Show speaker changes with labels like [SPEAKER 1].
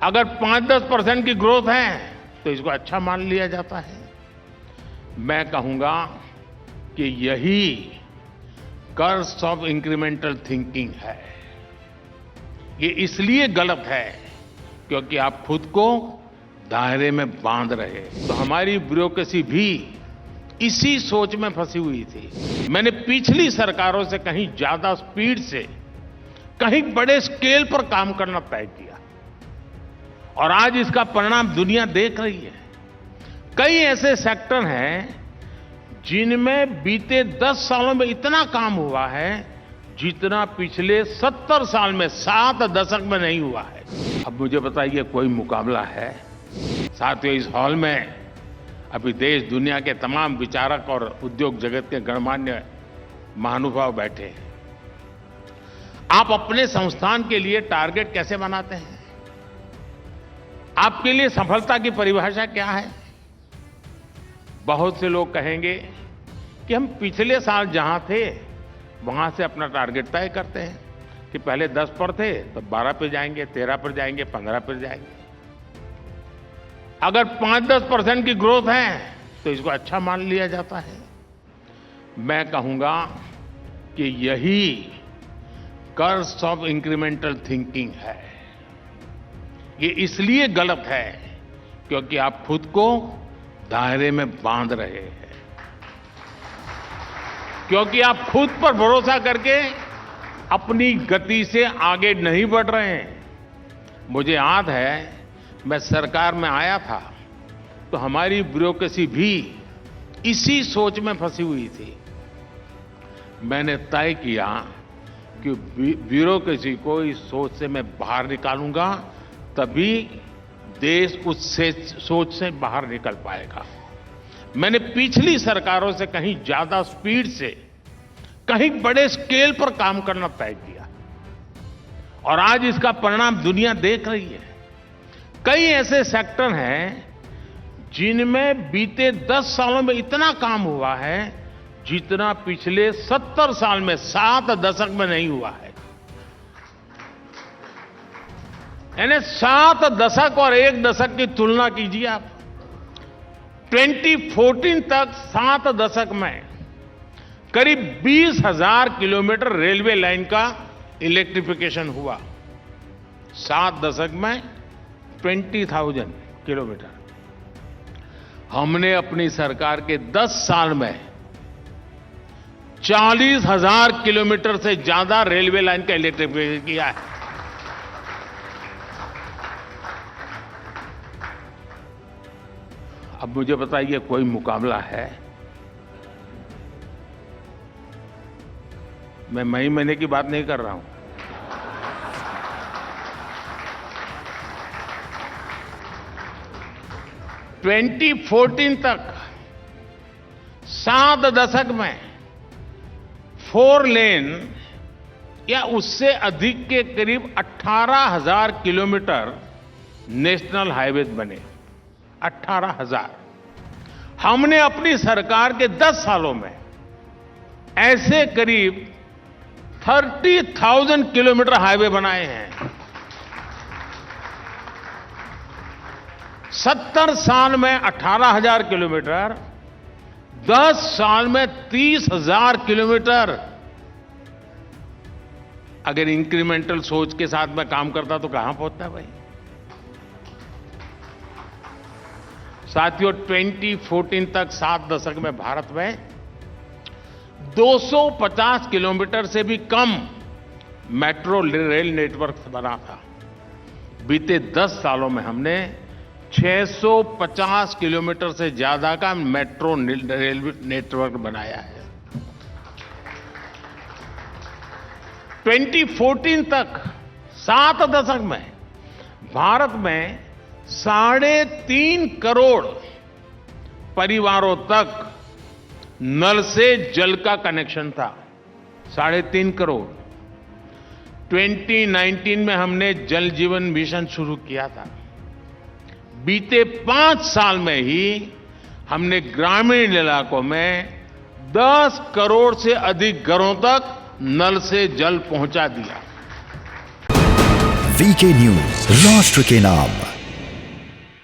[SPEAKER 1] अगर 5-10% की ग्रोथ है तो इसको अच्छा मान लिया जाता है। मैं कहूंगा कि यही कर्स ऑफ इंक्रीमेंटल थिंकिंग है। ये इसलिए गलत है क्योंकि आप खुद को दायरे में बांध रहे। तो हमारी ब्यूरोक्रेसी भी इसी सोच में फंसी हुई थी। मैंने पिछली सरकारों से कहीं ज्यादा स्पीड से, कहीं बड़े स्केल पर काम करना तय किया और आज इसका परिणाम दुनिया देख रही है। कई ऐसे सेक्टर हैं जिनमें बीते 10 सालों में इतना काम हुआ है जितना पिछले 70 साल में 7 दशक में नहीं हुआ है। अब मुझे बताइए, कोई मुकाबला है? साथियों, इस हॉल में अभी देश दुनिया के तमाम विचारक और उद्योग जगत के गणमान्य महानुभाव बैठे हैं। आप अपने संस्थान के लिए टारगेट कैसे बनाते हैं? आपके लिए सफलता की परिभाषा क्या है? बहुत से लोग कहेंगे कि हम पिछले साल जहां थे वहां से अपना टारगेट तय करते हैं कि पहले 10 पर थे तो 12 पर जाएंगे, 13 पर जाएंगे, 15 पर जाएंगे। अगर 5-10% की ग्रोथ है तो इसको अच्छा मान लिया जाता है। मैं कहूंगा कि यही कर्स ऑफ इंक्रीमेंटल थिंकिंग है। ये इसलिए गलत है क्योंकि आप खुद को दायरे में बांध रहे हैं, क्योंकि आप खुद पर भरोसा करके अपनी गति से आगे नहीं बढ़ रहे हैं। मुझे याद है, मैं सरकार में आया था तो हमारी ब्यूरोक्रेसी भी इसी सोच में फंसी हुई थी। मैंने तय किया कि ब्यूरोक्रेसी को इस सोच से मैं बाहर निकालूंगा, तभी देश उस सोच से बाहर निकल पाएगा। मैंने पिछली सरकारों से कहीं ज्यादा स्पीड से, कहीं बड़े स्केल पर काम करना तय किया और आज इसका परिणाम दुनिया देख रही है। कई ऐसे सेक्टर हैं जिनमें बीते 10 सालों में इतना काम हुआ है जितना पिछले 70 साल में 7 दशक में नहीं हुआ है। यानी 7 दशक और 1 दशक की तुलना कीजिए आप। 2014 तक 7 दशक में करीब 20,000 किलोमीटर रेलवे लाइन का इलेक्ट्रिफिकेशन हुआ। 7 दशक में 20,000 किलोमीटर। हमने अपनी सरकार के 10 साल में 40,000 किलोमीटर से ज्यादा रेलवे लाइन का इलेक्ट्रिफिकेशन किया है। अब मुझे बताइए, कोई मुकाबला है? मैं मई महीने की बात नहीं कर रहा हूं। ट्वेंटी 2014 तक 7 दशक में 4 लेन या उससे अधिक के करीब 18,000 किलोमीटर नेशनल हाईवे बने। 18,000। हमने अपनी सरकार के 10 सालों में ऐसे करीब 30,000 किलोमीटर हाईवे बनाए हैं। 70 साल में 18,000 किलोमीटर, 10 साल में 30,000 किलोमीटर। अगर इंक्रीमेंटल सोच के साथ में काम करता तो कहां पहुंचता भाई? साथियों, 2014 तक 7 दशक में भारत में 250 किलोमीटर से भी कम मेट्रो रेल नेटवर्क बना था। बीते 10 सालों में हमने 650 किलोमीटर से ज्यादा का मेट्रो रेल नेटवर्क बनाया है। 2014 तक 7 दशक में भारत में 3.5 करोड़ परिवारों तक नल से जल का कनेक्शन था। 3.5 करोड़। 2019 में हमने जल जीवन मिशन शुरू किया था। बीते 5 साल में ही हमने ग्रामीण इलाकों में 10 करोड़ से अधिक घरों तक नल से जल पहुंचा दिया।
[SPEAKER 2] वीके न्यूज, राष्ट्र के नाम।